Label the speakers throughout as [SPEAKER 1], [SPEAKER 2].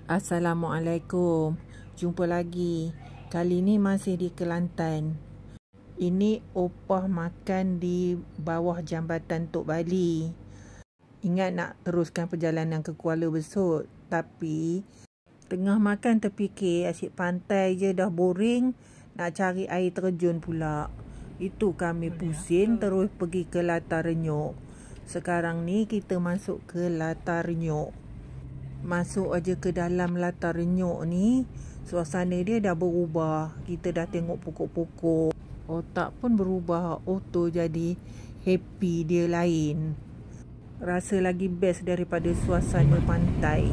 [SPEAKER 1] Assalamualaikum. Jumpa lagi. Kali ni masih di Kelantan. Ini opah makan di bawah jambatan Tok Bali. Ingat nak teruskan perjalanan ke Kuala Besut. Tapi tengah makan terfikir asyik pantai je dah boring. Nak cari air terjun pula. Itu kami pusing terus pergi ke Latar Renyuk. Sekarang ni kita masuk ke Latar Renyuk. Masuk aja ke dalam Latar Renyuk ni, suasana dia dah berubah. Kita dah tengok pokok-pokok. Otak pun berubah. Auto jadi happy dia lain. Rasa lagi best daripada suasana pantai.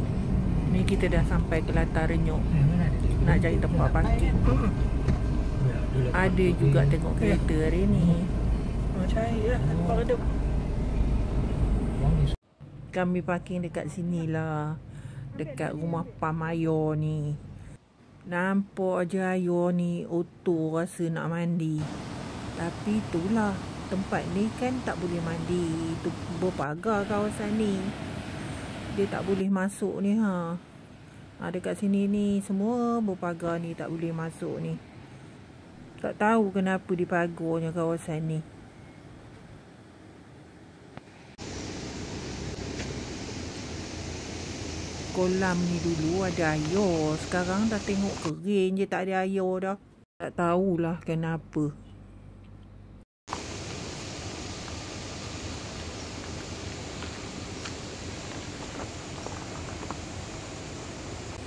[SPEAKER 1] Ni kita dah sampai ke Latar Renyuk. Nak cari tempat parking. Ada juga tengok kereta hari ni.
[SPEAKER 2] Cari lah tempat redup.
[SPEAKER 1] Kami parking dekat sini lah. Dekat rumah Pam Ayo ni. Nampak je Ayo ni auto rasa nak mandi. Tapi itulah, tempat ni kan tak boleh mandi. Itu berpagar kawasan ni. Dia tak boleh masuk ni ha. Dekat sini ni semua berpagar ni, tak boleh masuk ni. Tak tahu kenapa dipagarnya kawasan ni. Kolam ni dulu ada air. Sekarang dah tengok kering je, tak ada air dah. Tak tahulah kenapa.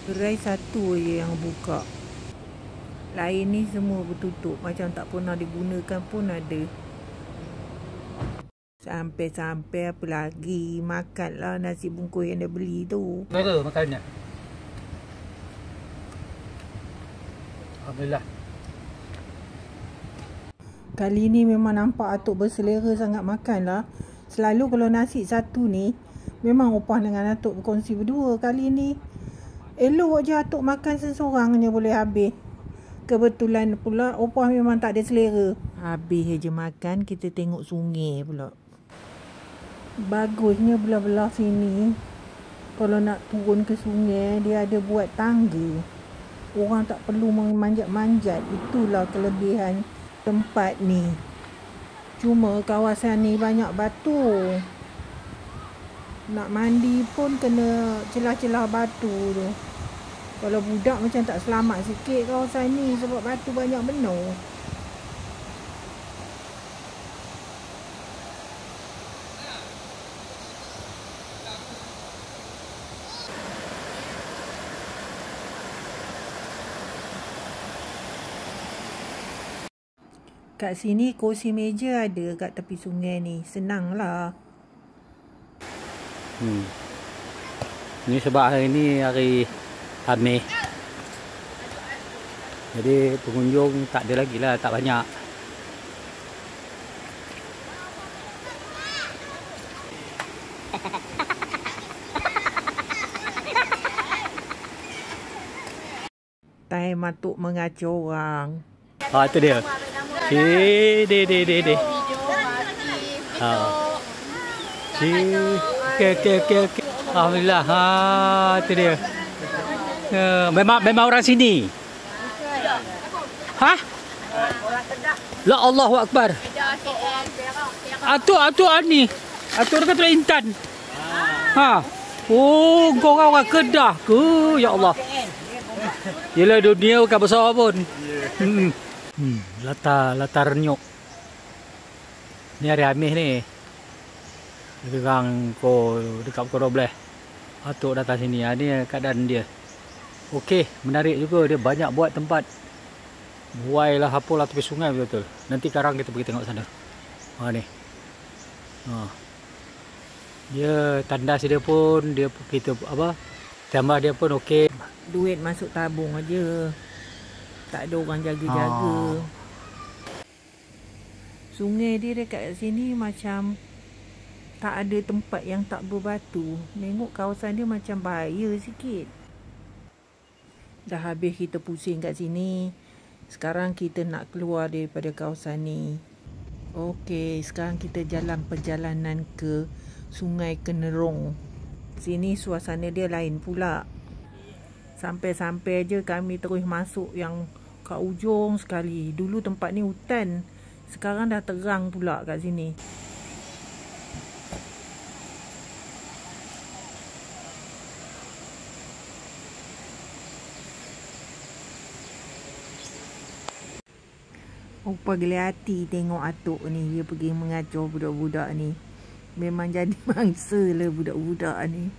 [SPEAKER 1] Gerai satu je yang buka. Lain ni semua bertutup. Macam tak pernah digunakan pun ada. Sampai-sampai apa lagi. Makanlah nasi bungkus yang dah beli tu.
[SPEAKER 2] Selera makannya. Alhamdulillah.
[SPEAKER 1] Kali ni memang nampak Atuk berselera sangat makan lah. Selalu kalau nasi satu ni, memang Opah dengan Atuk berkongsi berdua. Kali ni, elok je Atuk makan seseorang je boleh habis. Kebetulan pula Opah memang tak ada selera. Habis je makan, kita tengok sungai pula. Bagusnya belah-belah sini, kalau nak turun ke sungai, dia ada buat tangga. Orang tak perlu memanjat-manjat. Itulah kelebihan tempat ni. Cuma kawasan ni banyak batu. Nak mandi pun kena celah-celah batu tu. Kalau budak macam tak selamat sikit kawasan ni sebab batu banyak benar. Kat sini kursi meja ada kat tepi sungai ni. Senang lah.
[SPEAKER 2] Ni sebab hari ni hari Khamis. Jadi pengunjung tak ada lagi lah, tak banyak.
[SPEAKER 1] Time Atuk mengacau orang.
[SPEAKER 2] Itu dia. Deh. Okey. Alhamdulillah. Itu dia. Memang orang sini. Hah? La Allahu Akbar. Atuk ni. Atuk dekat Teluk Intan. Oh, kau orang Kedah ke? Ya Allah. Yelah dunia bukan besar pun. Latar Renyuk. Ni hari Khamis ni. Dekat pukul 12. Atuk datang sini. Ni keadaan dia. Okey, menarik juga. Dia banyak buat tempat. Buai lah, apa lah tepi sungai betul-betul. Nanti sekarang kita pergi tengok sana. Ni. Dia tandas dia pun, tambah dia pun okey.
[SPEAKER 1] Duit masuk tabung aja. Tak ada orang jaga-jaga. Sungai dia dekat sini macam tak ada tempat yang tak berbatu. Tengok kawasan dia macam bahaya sikit. Dah habis kita pusing kat sini. Sekarang kita nak keluar daripada kawasan ni. Okey, sekarang kita jalan perjalanan ke Sungai Kenerong. Sini suasana dia lain pula. Sampai-sampai je kami terus masuk yang kat ujung sekali. Dulu tempat ni hutan. Sekarang dah terang pula kat sini. Opah gila hati tengok atuk ni. Dia pergi mengacau budak-budak ni. Memang jadi mangsa lah budak-budak ni.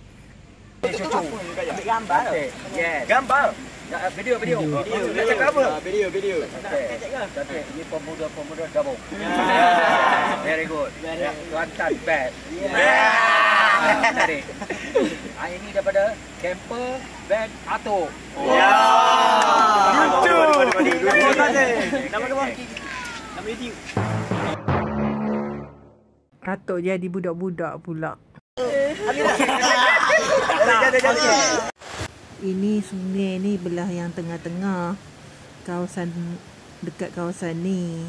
[SPEAKER 3] Ambil gambar. Yes. Gambar. Video. Nak cakap apa? Video. Cantik. Ini pemuda gabung. Very good. Kelantan best. Cantik. Ini daripada camper band Atuk. YouTube. Nama YouTube.
[SPEAKER 1] Atuk jadi budak-budak pula. Ini sungai ni belah yang tengah-tengah. Dekat kawasan ni.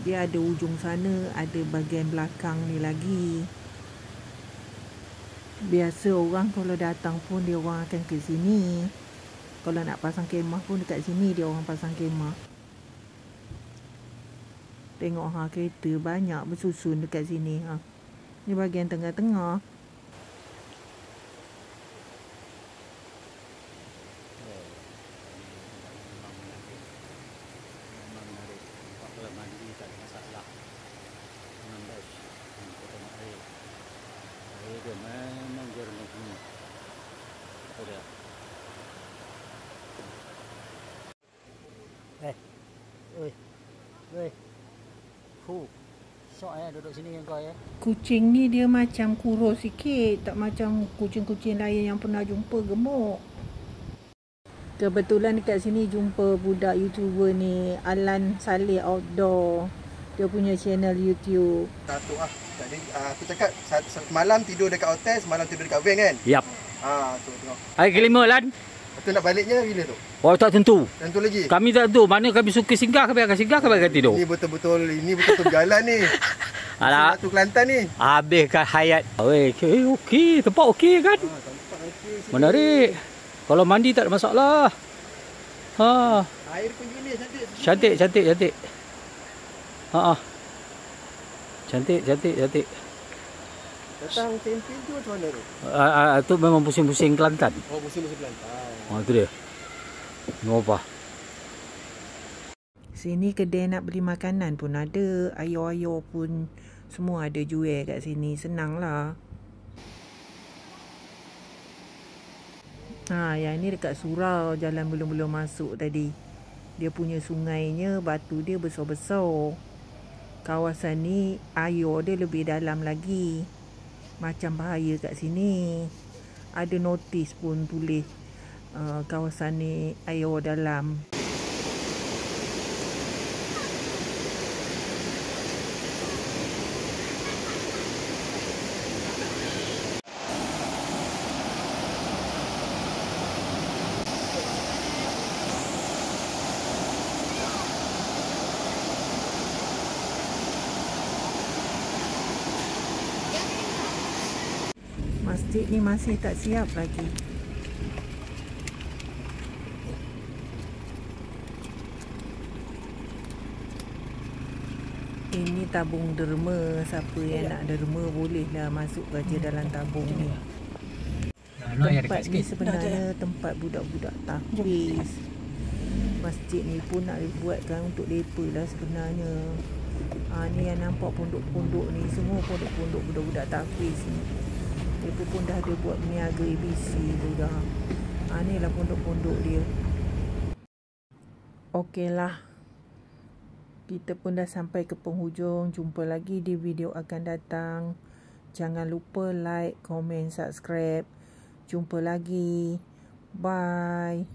[SPEAKER 1] Dia ada ujung sana, ada bahagian belakang ni lagi. Biasa orang kalau datang pun dia orang akan ke sini. Kalau nak pasang kemah pun dekat sini dia orang pasang kemah. Tengok kereta banyak bersusun dekat sini Ni bahagian tengah-tengah.
[SPEAKER 2] Syok duduk sini kau
[SPEAKER 1] Kucing ni dia macam kurus sikit. Tak macam kucing-kucing lain yang pernah jumpa gemuk. Kebetulan dekat sini jumpa budak YouTuber ni, Alan Saleh Outdoor. Dia punya channel YouTube.
[SPEAKER 4] Satu Jadi aku cakap malam tidur dekat hotel, semalam tidur dekat van kan?
[SPEAKER 2] Yap.
[SPEAKER 4] So tengok.
[SPEAKER 2] Hari kelima Lan.
[SPEAKER 4] Lepas tu nak baliknya bila tu?
[SPEAKER 2] Oh tak tentu.
[SPEAKER 4] Tentu lagi.
[SPEAKER 2] Kami tak tentu. Mana kami suka singgah, kami akan singgah, kami akan tidur.
[SPEAKER 4] Ini betul-betul berjalan ni.
[SPEAKER 2] Alah.
[SPEAKER 4] Satu Kelantan ni.
[SPEAKER 2] Habiskan hayat. Okey. Tempat okey kan?
[SPEAKER 4] Tempat okey.
[SPEAKER 2] Menarik. Kalau mandi tak ada masalah.
[SPEAKER 4] Air pun jenis cantik.
[SPEAKER 2] Cantik. Cantik.
[SPEAKER 4] Datang tempin tu macam mana tu?
[SPEAKER 2] Tu memang pusing-pusing Kelantan.
[SPEAKER 4] Oh, musim-musim Kelantan.
[SPEAKER 2] Tu dia. Ngapa?
[SPEAKER 1] Sini kedai nak beli makanan pun ada. Ayo pun semua ada jual kat sini. Senang lah. Yang ni dekat surau. Jalan belum masuk tadi. Dia punya sungainya, batu dia besar-besar. Kawasan ni air dia lebih dalam lagi. Macam bahaya kat sini. Ada notis pun tulis kawasan ni air dalam. Masjid ni masih tak siap lagi. Ini tabung derma. Siapa yang nak derma bolehlah masuk kerja dalam tabung ni. Tempat ni sebenarnya tempat budak-budak tahfiz. Masjid ni pun nak dibuatkan untuk mereka lah sebenarnya. Ni yang nampak pondok-pondok ni, semua pondok-pondok budak-budak tahfiz ni. Mereka pun dah ada buat niaga ABC tu dah. Ni lah pondok-pondok dia. Okeylah. Kita pun dah sampai ke penghujung. Jumpa lagi di video akan datang. Jangan lupa like, komen, subscribe. Jumpa lagi. Bye.